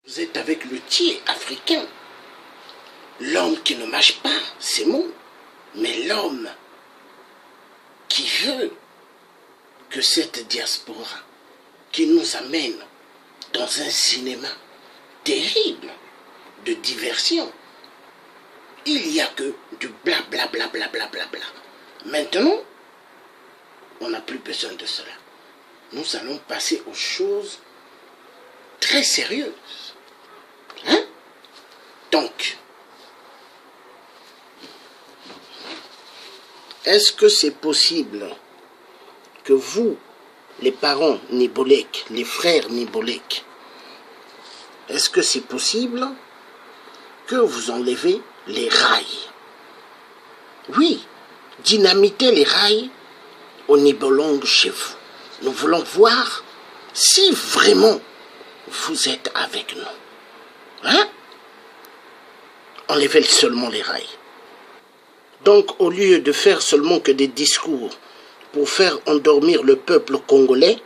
Vous êtes avec le tiers africain. L'homme qui ne mâche pas ses mots, mais l'homme qui veut que cette diaspora qui nous amène dans un cinéma terrible de diversion, il n'y a que du blablabla. Maintenant, on n'a plus besoin de cela. Nous allons passer aux choses très sérieuses. Hein? Donc, est-ce que c'est possible que vous, les parents Nibolek, les frères Nibolek, est-ce que c'est possible que vous enlevez les rails? Oui, dynamitez les rails au Nibolong chez vous. Nous voulons voir si vraiment vous êtes avec nous. Hein? Enlevez seulement les rails. Donc, au lieu de faire seulement que des discours pour faire endormir le peuple congolais,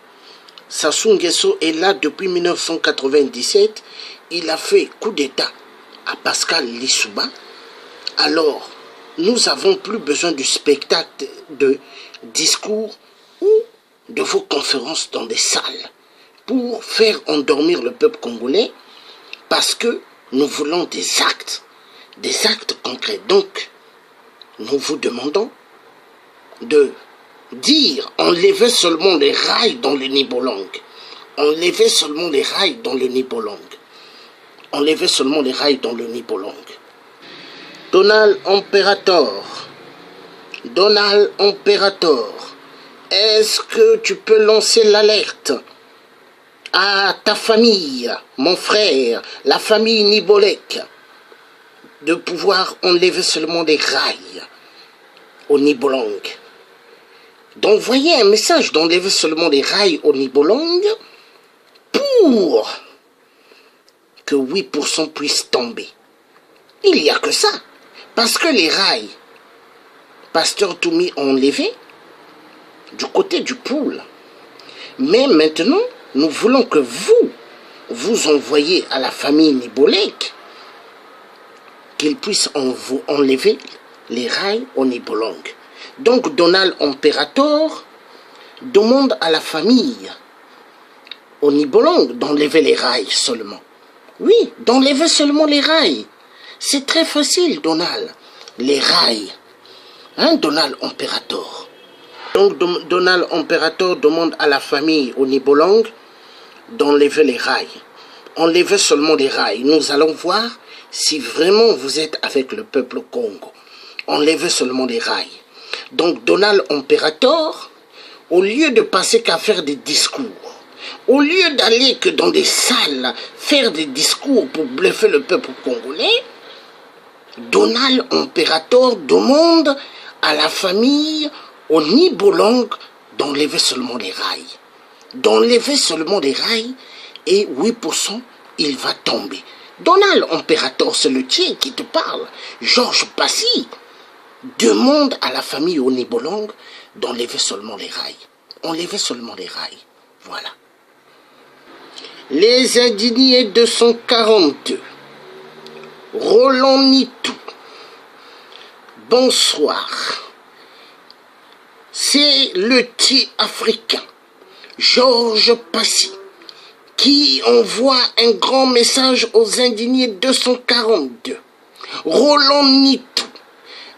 Sassou Nguesso est là depuis 1997. Il a fait coup d'État à Pascal Lissouba. Alors, nous n'avons plus besoin du spectacle de discours ou de vos conférences dans des salles pour faire endormir le peuple congolais, parce que nous voulons des actes concrets. Donc, nous vous demandons de dire, enlevez seulement les rails dans le Nibolong. Enlevez seulement les rails dans le Nibolong. Enlevez seulement les rails dans le Nibolong. Donald Imperator, est-ce que tu peux lancer l'alerte à ta famille, mon frère, la famille Nibolek, de pouvoir enlever seulement les rails au Nibolong? D'envoyer un message d'enlever seulement les rails au Nibolong pour que 8% puissent tomber. Il n'y a que ça. Parce que les rails, Pasteur Toumi ont enlevé du côté du pool. Mais maintenant, nous voulons que vous envoyez à la famille Nibolek qu'ils puissent enlever les rails au Nibolong. Donc Donald Imperator demande à la famille au Nibolong d'enlever les rails seulement. Oui, d'enlever seulement les rails. C'est très facile, Donald. Les rails. Hein, Donald Imperator. Donc Donald Imperator demande à la famille au Nibolong d'enlever les rails. Enlevez seulement les rails. Nous allons voir si vraiment vous êtes avec le peuple Congo. Enlevez seulement les rails. Donc Donald Imperator, au lieu de passer qu'à faire des discours, au lieu d'aller que dans des salles faire des discours pour bluffer le peuple congolais, Donald Imperator demande à la famille au Nibolong d'enlever seulement les rails. D'enlever seulement les rails et 8% il va tomber. Donald Imperator, c'est le tien qui te parle. Georges Passy demande à la famille au Nibolong d'enlever seulement les rails. Enlever seulement les rails. Voilà. Les indignés 242. Roland Nitou. Bonsoir. C'est le tiers africain, Georges Passy, qui envoie un grand message aux indignés 242. Roland Nitou,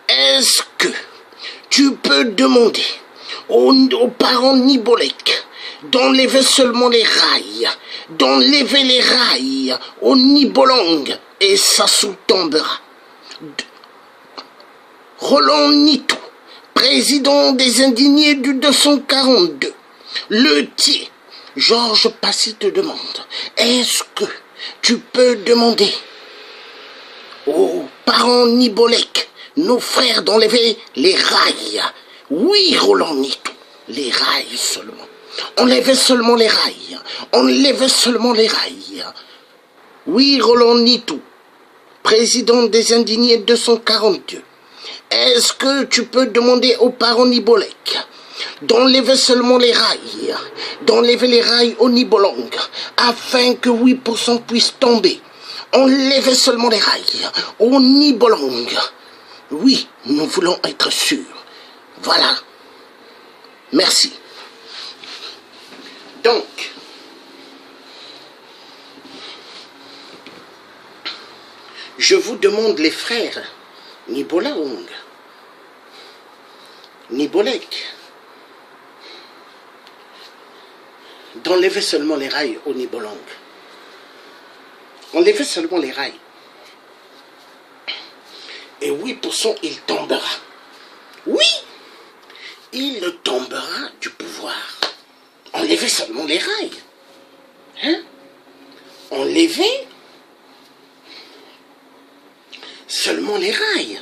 est-ce que tu peux demander aux parents Nibolek d'enlever seulement les rails, d'enlever les rails au Nibolong et ça sous-tombera. Roland Nitou, président des indignés du 242, le tiers, Georges Passy te demande, est-ce que tu peux demander aux parents Nibolek, nos frères, d'enlever les rails? Oui, Roland Nitou, les rails seulement. Enlevez seulement les rails. Enlevez seulement les rails. Oui, Roland Nitou, président des indignés 242. Est-ce que tu peux demander aux parents Nibolek d'enlever seulement les rails, d'enlever les rails au Nibolong, afin que 8% puissent tomber. Enlevez seulement les rails au Nibolong. Oui, nous voulons être sûrs. Voilà. Merci. Donc, je vous demande, les frères Nibolong, Nibolek, d'enlever seulement les rails au Nibolong. Enlevez seulement les rails. Et 8%, il tombera. Oui, il tombera du pouvoir. Enlevez seulement les rails. Hein? Enlevez seulement les rails.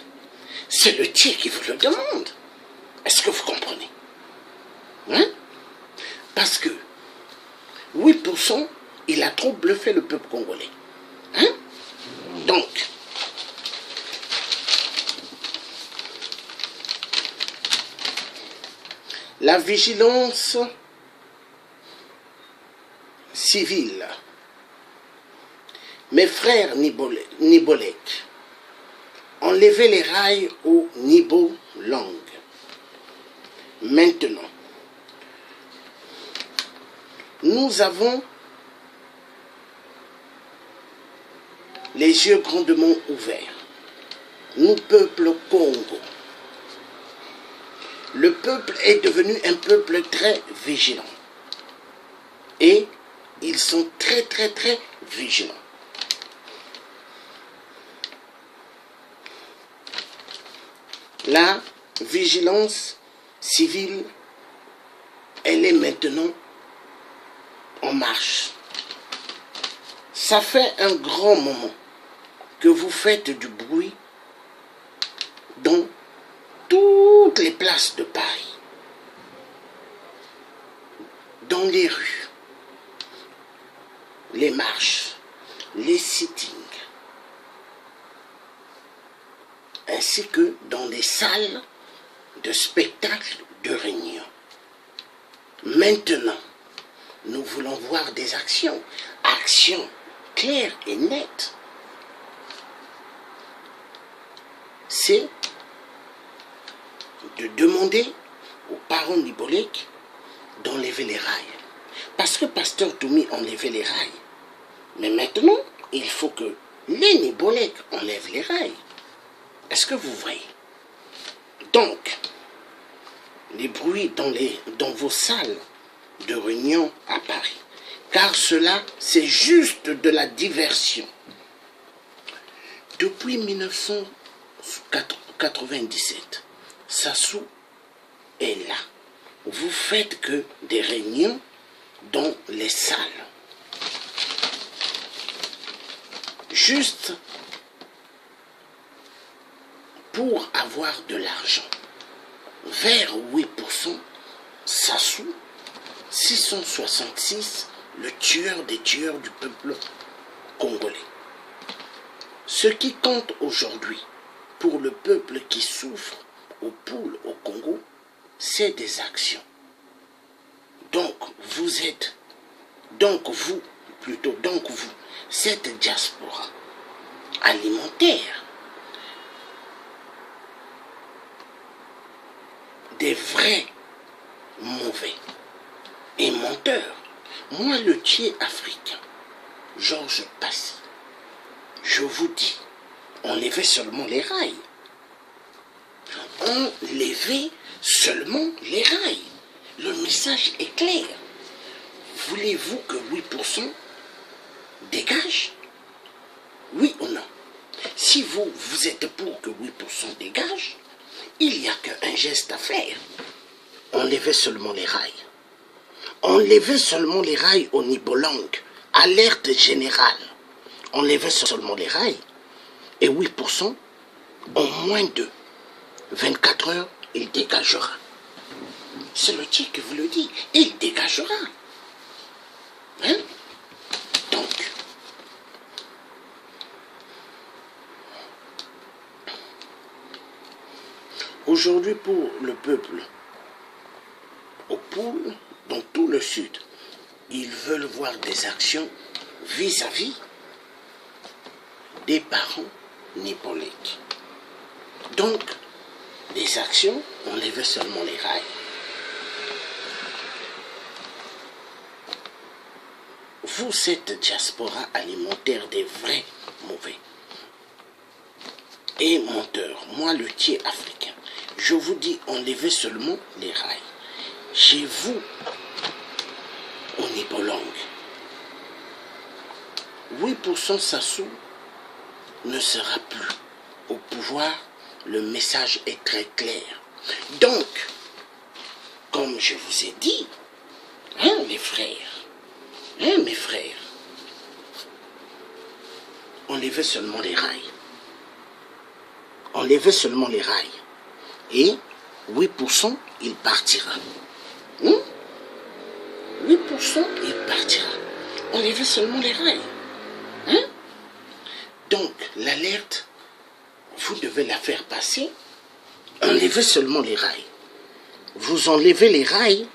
C'est le Dieu qui vous le demande. Est-ce que vous comprenez? Hein? Parce que 8%, il a trop bluffé le peuple congolais. Hein? Donc, la vigilance civile. Mes frères Nibolek, enlevez les rails au Nibolong. Maintenant, nous avons les yeux grandement ouverts. Nous, peuple Congo, le peuple est devenu un peuple très vigilant. Et ils sont très vigilants. La vigilance civile, elle est maintenant en marche. Ça fait un grand moment que vous faites du bruit dans toutes les places de Paris, dans les rues, les marches, les sittings, ainsi que dans les salles de spectacle de réunion. Maintenant, nous voulons voir des actions claires et nettes. C'est de demander aux parents Nibolek d'enlever les rails. Parce que Pasteur Toumi enlevait les rails. Mais maintenant, il faut que les Nibolek enlèvent les rails. Est-ce que vous voyez? Donc, les bruits dans vos salles de réunion à Paris. Car cela, c'est juste de la diversion. Depuis 1997, Sassou est là. Vous faites que des réunions dans les salles. Juste pour avoir de l'argent. Vers 8%, Sassou, 666, le tueur des tueurs du peuple congolais. Ce qui compte aujourd'hui pour le peuple qui souffre au pouls au Congo, c'est des actions. Donc vous, cette diaspora alimentaire, des vrais mauvais et menteurs. Moi, le Thier africain, Georges Passy, je vous dis, enlevez seulement les rails. Enlevez seulement les rails. Le message est clair. Voulez-vous que 8% dégage? Oui ou non? Si vous êtes pour que 8% dégage, il n'y a qu'un geste à faire. Enlevez seulement les rails. Enlevez seulement les rails au Nibolong. Alerte générale. Enlevez seulement les rails. Et 8%, en moins de 24 heures, il dégagera. C'est le Dieu qui vous le dit. Il dégagera. Hein? Donc, aujourd'hui pour le peuple people dans tout le Sud, ils veulent voir des actions vis-à-vis des parents nipolèques. Donc, les actions, on les veut seulement les rails. Vous, cette diaspora alimentaire des vrais mauvais et menteurs, moi le tiers africain, je vous dis, enlevez seulement les rails. Chez vous, on est Bolong. 8% Sassou ne sera plus au pouvoir, le message est très clair. Donc, comme je vous ai dit, hein, mes frères, enlevez seulement les rails. Enlevez seulement les rails. Et 8%, il partira. 8%, il partira. Enlevez seulement les rails. Hein? Donc, l'alerte, vous devez la faire passer. Enlevez seulement les rails. Vous enlevez les rails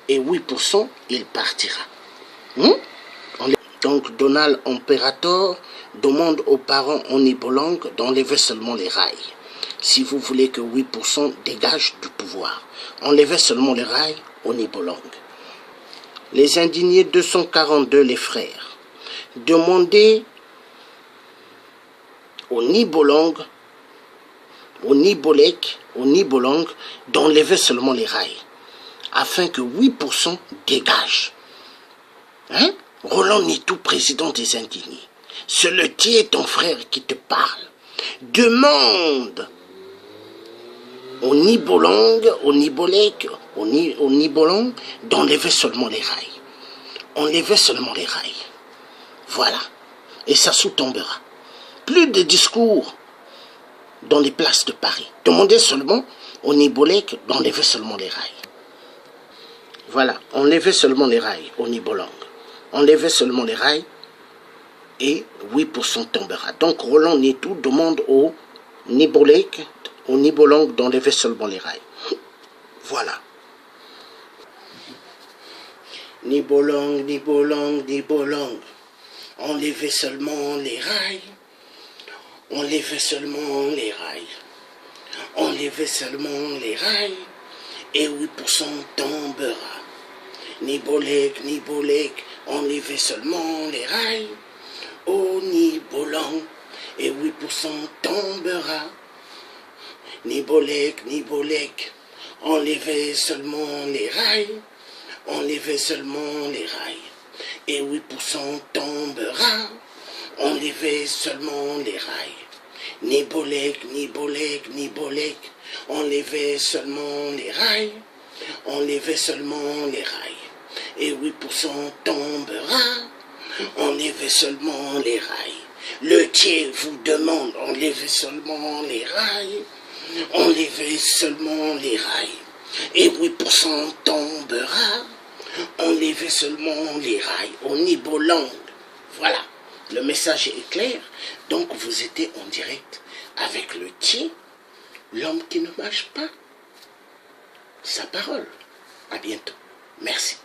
et 8%, il partira. Donc, Donald Imperator demande aux parents Onibolong d'enlever seulement les rails. Si vous voulez que 8% dégage du pouvoir, enlevez seulement les rails Onibolong. Les indignés 242, les frères, demandez au Nibolong, au Nibolek, au Nibolong d'enlever seulement les rails, afin que 8% dégage. Hein? Roland Nitou, président des indignés, c'est le tien, ton frère, qui te parle. Demande au Nibolong, au Nibolek, au Nibolong d'enlever seulement les rails. Enlever seulement les rails. Voilà. Et ça sous-tombera. Plus de discours dans les places de Paris. Demandez seulement au Nibolek d'enlever seulement les rails. Voilà. Enlever seulement les rails au Nibolong. Enlevez seulement les rails et 8% tombera. Donc Roland Nitou demande au Nibolek, au Nibolong d'enlever seulement les rails. Voilà. Nibolong, Nibolong, Nibolong. Enlevez seulement les rails. Enlevez seulement les rails. Enlevez seulement les rails et 8% tombera. Nibolek, Nibolek, enlevez seulement les rails. Oh, Nibolong, et 8% tombera. Nibolek, Nibolek, enlevez seulement les rails. Enlevez seulement les rails. Et 8% tombera. Enlevez seulement les rails. Nibolek, Nibolek, Nibolek, enlevez seulement les rails. Enlevez seulement les rails. Et 8% tombera. Enlevez seulement les rails. Le tiers vous demande, enlevez seulement les rails. Enlevez seulement les rails. Et 8% tombera. Enlevez seulement les rails. Au Nibolong. Voilà. Le message est clair. Donc vous étiez en direct avec le tiers, l'homme qui ne mâche pas sa parole. À bientôt. Merci.